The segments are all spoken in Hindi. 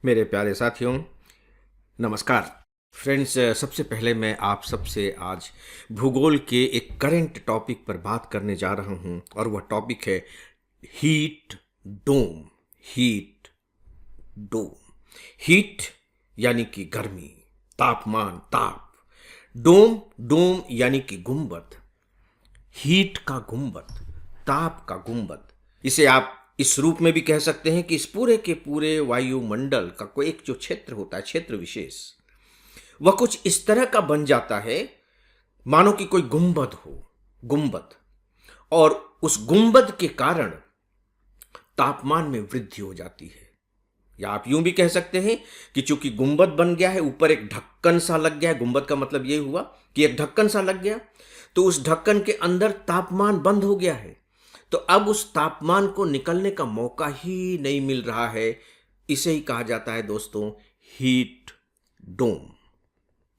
मेरे प्यारे साथियों, नमस्कार। फ्रेंड्स, सबसे पहले मैं आप सबसे आज भूगोल के एक करंट टॉपिक पर बात करने जा रहा हूं और वह टॉपिक है heat dome. Heat dome. Heat यानी कि गर्मी, तापमान, ताप। डोम, डोम यानी कि गुंबद। हीट का गुंबद, ताप का गुंबद। इसे आप इस रूप में भी कह सकते हैं कि इस पूरे के पूरे वायुमंडल का कोई एक जो क्षेत्र होता है, क्षेत्र विशेष, वह कुछ इस तरह का बन जाता है मानो कि कोई गुंबद हो। गुंबद। और उस गुंबद के कारण तापमान में वृद्धि हो जाती है। या आप यूं भी कह सकते हैं कि चूंकि गुंबद बन गया है, ऊपर एक ढक्कन सा लग गया है। गुंबद का मतलब यह हुआ कि एक ढक्कन सा लग गया, तो उस ढक्कन के अंदर तापमान बंद हो गया है। तो अब उस तापमान को निकलने का मौका ही नहीं मिल रहा है। इसे ही कहा जाता है दोस्तों हीट डोम।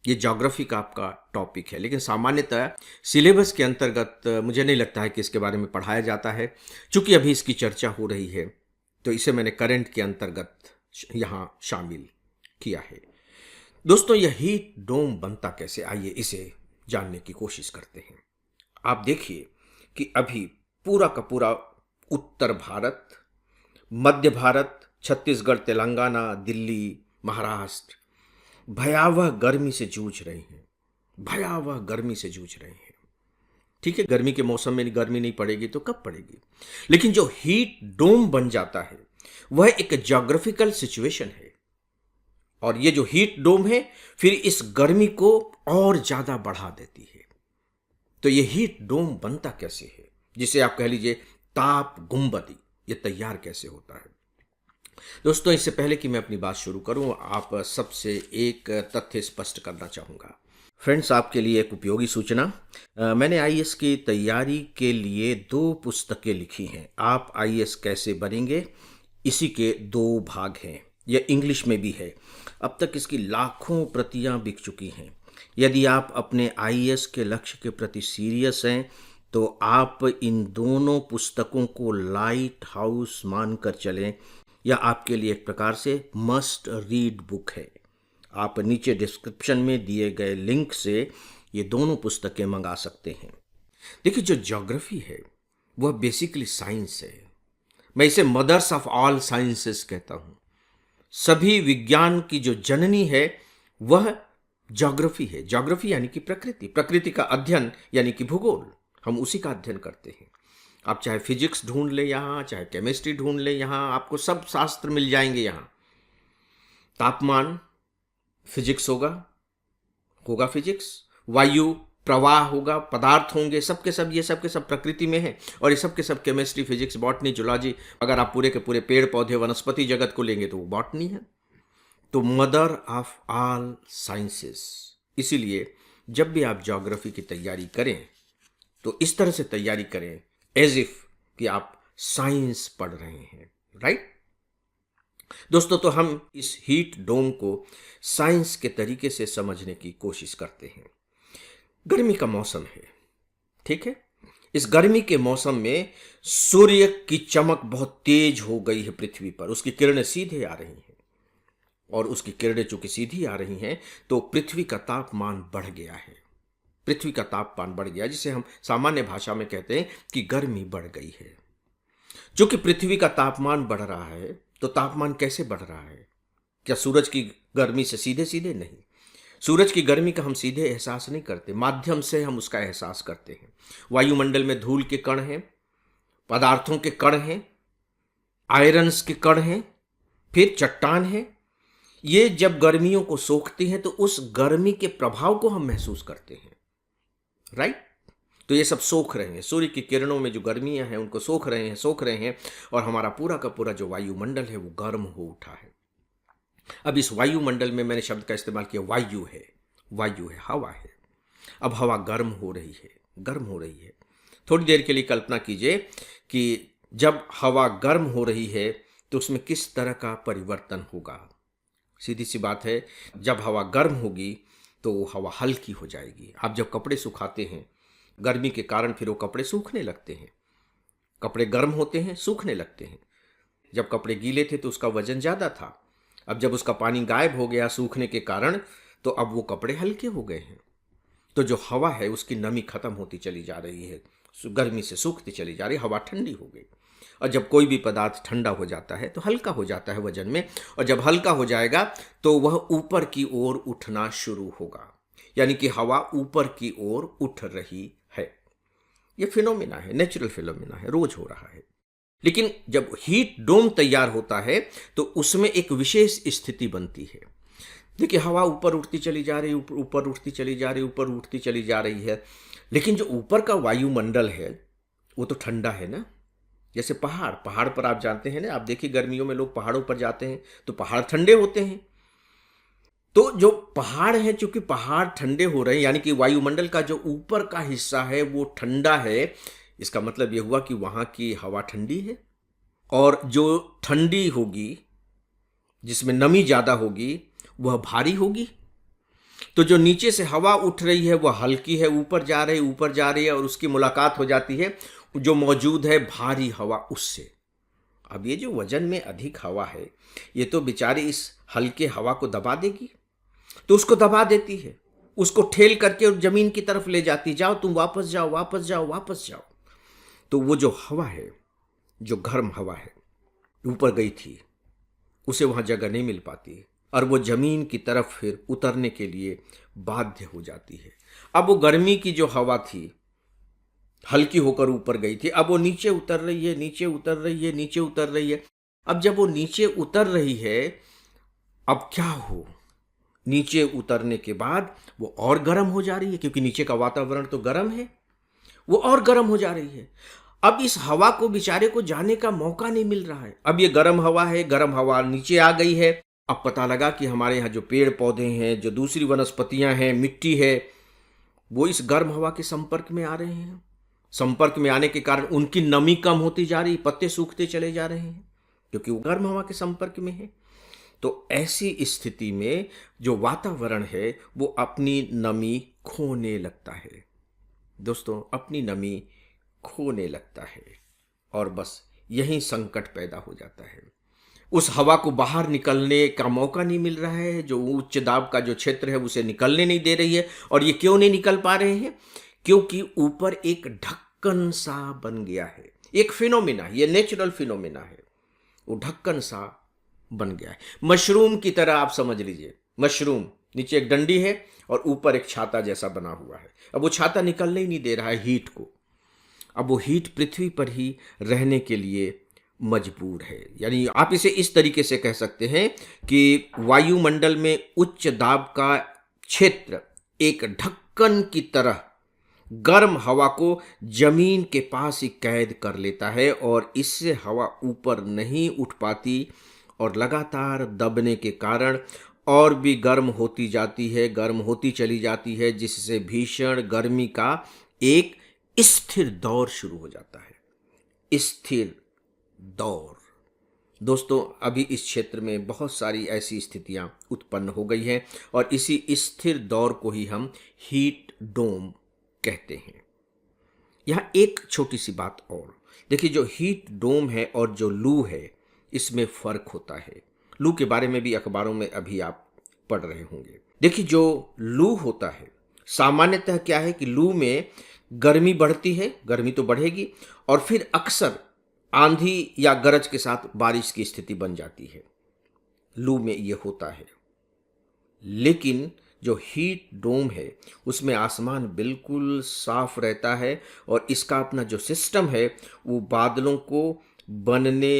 ये ज्योग्राफी का आपका टॉपिक है, लेकिन सामान्यतः सिलेबस के अंतर्गत मुझे नहीं लगता है कि इसके बारे में पढ़ाया जाता है। चूंकि अभी इसकी चर्चा हो रही है तो इसे मैंने करंट के अंतर्गत यहां शामिल किया है। दोस्तों, यह हीट डोम बनता कैसे, आइए इसे जानने की कोशिश करते हैं। आप देखिए कि अभी पूरा का पूरा उत्तर भारत, मध्य भारत, छत्तीसगढ़, तेलंगाना, दिल्ली, महाराष्ट्र भयावह गर्मी से जूझ रहे हैं। भयावह गर्मी से जूझ रहे हैं। ठीक है, गर्मी के मौसम में गर्मी नहीं पड़ेगी तो कब पड़ेगी। लेकिन जो हीट डोम बन जाता है वह एक ज्योग्राफिकल सिचुएशन है। और ये जो हीट डोम है फिर इस गर्मी को और ज्यादा बढ़ा देती है। तो ये हीट डोम बनता कैसे है, जिसे आप कह लीजिए ताप गुंबदी, ये तैयार कैसे होता है। दोस्तों, इससे पहले कि मैं अपनी बात शुरू करूं, आप सबसे एक तथ्य स्पष्ट करना चाहूंगा। फ्रेंड्स, आपके लिए एक उपयोगी सूचना। मैंने आईएएस की तैयारी के लिए 2 पुस्तकें लिखी हैं। आप आईएएस कैसे बनेंगे, इसी के 2 भाग हैं। यह इंग्लिश में भी है। अब तक इसकी लाखों प्रतियां बिक चुकी हैं। यदि आप अपने आईएएस के लक्ष्य के प्रति सीरियस हैं तो आप इन दोनों पुस्तकों को लाइट हाउस मानकर चलें। यह आपके लिए एक प्रकार से मस्ट रीड बुक है। आप नीचे डिस्क्रिप्शन में दिए गए लिंक से ये दोनों पुस्तकें मंगा सकते हैं। देखिए, जो ज्योग्राफी है वह बेसिकली साइंस है। मैं इसे मदर्स ऑफ ऑल साइंसेस कहता हूं। सभी विज्ञान की जो जननी है वह ज्योग्राफी है। ज्योग्राफी यानी कि प्रकृति, प्रकृति का अध्ययन यानी कि भूगोल। हम उसी का अध्ययन करते हैं। आप चाहे फिजिक्स ढूंढ ले यहाँ, चाहे केमिस्ट्री ढूंढ ले यहाँ, आपको सब शास्त्र मिल जाएंगे यहाँ। तापमान फिजिक्स होगा, होगा फिजिक्स। वायु प्रवाह होगा, पदार्थ होंगे, सबके सब ये सबके सब प्रकृति में है। और ये सबके सब केमिस्ट्री, फिजिक्स, बॉटनी, जूलॉजी, अगर आप पूरे के पूरे पेड़ पौधे वनस्पति जगत को लेंगे तो वो बॉटनी है। तो मदर ऑफ ऑल साइंसेस। इसीलिए जब भी आप ज्योग्राफी की तैयारी करें तो इस तरह से तैयारी करें एज इफ कि आप साइंस पढ़ रहे हैं। राइट दोस्तों, तो हम इस हीट डोम को साइंस के तरीके से समझने की कोशिश करते हैं। गर्मी का मौसम है, ठीक है। इस गर्मी के मौसम में सूर्य की चमक बहुत तेज हो गई है पृथ्वी पर। उसकी किरणें सीधे आ रही हैं और उसकी किरणें चूंकि सीधी आ रही हैं तो पृथ्वी का तापमान बढ़ गया है। पृथ्वी का तापमान बढ़ गया, जिसे हम सामान्य भाषा में कहते हैं कि गर्मी बढ़ गई है। चूंकि पृथ्वी का तापमान बढ़ रहा है तो तापमान कैसे बढ़ रहा है? क्या सूरज की गर्मी से सीधे सीधे? नहीं। सूरज की गर्मी का हम सीधे एहसास नहीं करते, माध्यम से हम उसका एहसास करते हैं। वायुमंडल में धूल के कण हैं, पदार्थों के कण हैं, आयरन्स के कण हैं, फिर चट्टान है। ये जब गर्मियों को सोखती हैं तो उस गर्मी के प्रभाव को हम महसूस करते हैं। राइट? तो ये सब सोख रहे हैं, सूर्य की किरणों में जो गर्मियां हैं उनको सोख रहे हैं और हमारा पूरा का पूरा जो वायुमंडल है वो गर्म हो उठा है। अब इस वायुमंडल में मैंने शब्द का इस्तेमाल किया, वायु है। वायु है, हवा है। अब हवा गर्म हो रही है, गर्म हो रही है। थोड़ी देर के लिए कल्पना कीजिए कि जब हवा गर्म हो रही है तो उसमें किस तरह का परिवर्तन होगा। सीधी सी बात है, जब हवा गर्म होगी तो वो हवा हल्की हो जाएगी। आप जब कपड़े सुखाते हैं गर्मी के कारण, फिर वो कपड़े सूखने लगते हैं। कपड़े गर्म होते हैं, सूखने लगते हैं। जब कपड़े गीले थे तो उसका वजन ज़्यादा था। अब जब उसका पानी गायब हो गया सूखने के कारण, तो अब वो कपड़े हल्के हो गए हैं। तो जो हवा है उसकी नमी खत्म होती चली जा रही है, गर्मी से सूखती चली जा रही है, हवा ठंडी हो गई। और जब कोई भी पदार्थ ठंडा हो जाता है तो हल्का हो जाता है वजन में, और जब हल्का हो जाएगा तो वह ऊपर की ओर उठना शुरू होगा, यानी कि हवा ऊपर की ओर उठ रही है। यह फिनोमिना है, नेचुरल फिनोमिना है, रोज हो रहा है। लेकिन जब हीट डोम तैयार होता है तो उसमें एक विशेष स्थिति बनती है। देखिए, हवा ऊपर उठती चली जा रही, ऊपर उठती चली जा रही, ऊपर उठती चली जा रही है, लेकिन जो ऊपर का वायुमंडल है वो तो ठंडा है ना। जैसे पहाड़, पहाड़ पर आप जानते हैं ना, आप देखिए गर्मियों में लोग पहाड़ों पर जाते हैं तो पहाड़ ठंडे होते हैं। तो जो पहाड़ है, चूंकि पहाड़ ठंडे हो रहे हैं, यानी कि वायुमंडल का जो ऊपर का हिस्सा है वो ठंडा है, इसका मतलब यह हुआ कि वहां की हवा ठंडी है। और जो ठंडी होगी, जिसमें नमी ज्यादा होगी, वह भारी होगी। तो जो नीचे से हवा उठ रही है वह हल्की है, ऊपर जा रही, ऊपर जा रही है, और उसकी मुलाकात हो जाती है जो मौजूद है भारी हवा उससे। अब ये जो वजन में अधिक हवा है, ये तो बेचारी इस हल्के हवा को दबा देगी, तो उसको दबा देती है, उसको ठेल करके जमीन की तरफ ले जाती, जाओ तुम वापस जाओ, वापस जाओ, वापस जाओ। तो वो जो हवा है, जो गर्म हवा है, ऊपर गई थी, उसे वहां जगह नहीं मिल पाती, और वो जमीन की तरफ फिर उतरने के लिए बाध्य हो जाती है। अब वो गर्मी की जो हवा थी, हल्की होकर ऊपर गई थी, अब वो नीचे उतर रही है, नीचे उतर रही है, नीचे उतर रही है। अब जब वो नीचे उतर रही है, अब क्या हो, नीचे उतरने के बाद वो और गर्म हो जा रही है, क्योंकि नीचे का वातावरण तो गर्म है, वो और गर्म हो जा रही है। अब इस हवा को बेचारे को जाने का मौका नहीं मिल रहा है। अब ये गर्म हवा है, गर्म हवा नीचे आ गई है। अब पता लगा कि हमारे यहाँ जो पेड़ पौधे हैं, जो दूसरी वनस्पतियां हैं, मिट्टी है, वो इस गर्म हवा के संपर्क में आ रहे हैं। संपर्क में आने के कारण उनकी नमी कम होती जा रही, पत्ते सूखते चले जा रहे हैं, क्योंकि वो गर्म हवा के संपर्क में है। तो ऐसी स्थिति में जो वातावरण है वो अपनी नमी खोने लगता है। दोस्तों, अपनी नमी खोने लगता है, और बस यही संकट पैदा हो जाता है। उस हवा को बाहर निकलने का मौका नहीं मिल रहा है, जो उच्च दाब का जो क्षेत्र है उसे निकलने नहीं दे रही है। और ये क्यों नहीं निकल पा रहे हैं? क्योंकि ऊपर एक ढक्कन सा बन गया है। एक फिनोमिना, ये नेचुरल फिनोमिना है, वो ढक्कन सा बन गया है। मशरूम की तरह आप समझ लीजिए, मशरूम नीचे एक डंडी है और ऊपर एक छाता जैसा बना हुआ है। अब वो छाता निकलने ही नहीं दे रहा है हीट को। अब वो हीट पृथ्वी पर ही रहने के लिए मजबूर है। यानी आप इसे इस तरीके से कह सकते हैं कि वायुमंडल में उच्च दाब का क्षेत्र एक ढक्कन की तरह गर्म हवा को जमीन के पास ही कैद कर लेता है, और इससे हवा ऊपर नहीं उठ पाती, और लगातार दबने के कारण और भी गर्म होती जाती है, गर्म होती चली जाती है, जिससे भीषण गर्मी का एक स्थिर दौर शुरू हो जाता है। स्थिर दौर। दोस्तों, अभी इस क्षेत्र में बहुत सारी ऐसी स्थितियां उत्पन्न हो गई हैं, और इसी स्थिर दौर को ही हम हीट डोम कहते हैं। यहाँ एक छोटी सी बात और देखिए, जो हीट डोम है और जो लू है, इसमें फर्क होता है। लू के बारे में भी अखबारों में अभी आप पढ़ रहे होंगे। देखिए, जो लू होता है, सामान्यतः क्या है कि लू में गर्मी बढ़ती है, गर्मी तो बढ़ेगी, और फिर अक्सर आंधी या गरज के साथ बारिश की स्थिति बन जाती है। लू में ये होता है। लेकिन जो हीट डोम है उसमें आसमान बिल्कुल साफ रहता है, और इसका अपना जो सिस्टम है वो बादलों को बनने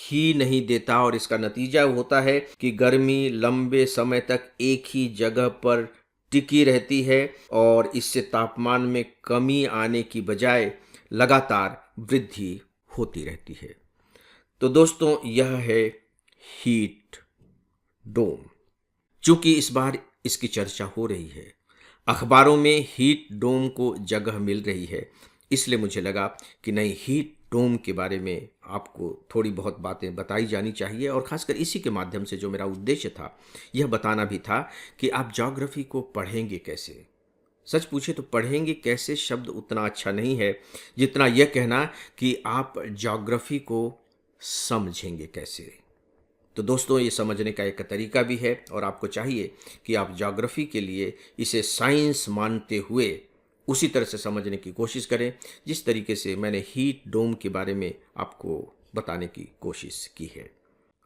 ही नहीं देता, और इसका नतीजा होता है कि गर्मी लंबे समय तक एक ही जगह पर टिकी रहती है, और इससे तापमान में कमी आने की बजाय लगातार वृद्धि होती रहती है। तो दोस्तों, यह है हीट डोम। चूंकि इस बार इसकी चर्चा हो रही है, अखबारों में हीट डोम को जगह मिल रही है, इसलिए मुझे लगा कि नहीं, हीट डोम के बारे में आपको थोड़ी बहुत बातें बताई जानी चाहिए। और ख़ासकर इसी के माध्यम से जो मेरा उद्देश्य था, यह बताना भी था कि आप ज्योग्राफी को पढ़ेंगे कैसे। सच पूछे तो पढ़ेंगे कैसे शब्द उतना अच्छा नहीं है, जितना यह कहना कि आप ज्योग्राफी को समझेंगे कैसे। तो दोस्तों, ये समझने का एक तरीका भी है और आपको चाहिए कि आप ज्योग्राफी के लिए इसे साइंस मानते हुए उसी तरह से समझने की कोशिश करें जिस तरीके से मैंने हीट डोम के बारे में आपको बताने की कोशिश की है।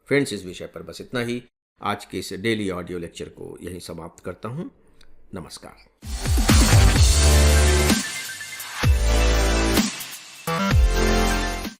फ्रेंड्स, इस विषय पर बस इतना ही। आज के इस डेली ऑडियो लेक्चर को यहीं समाप्त करता हूँ। नमस्कार।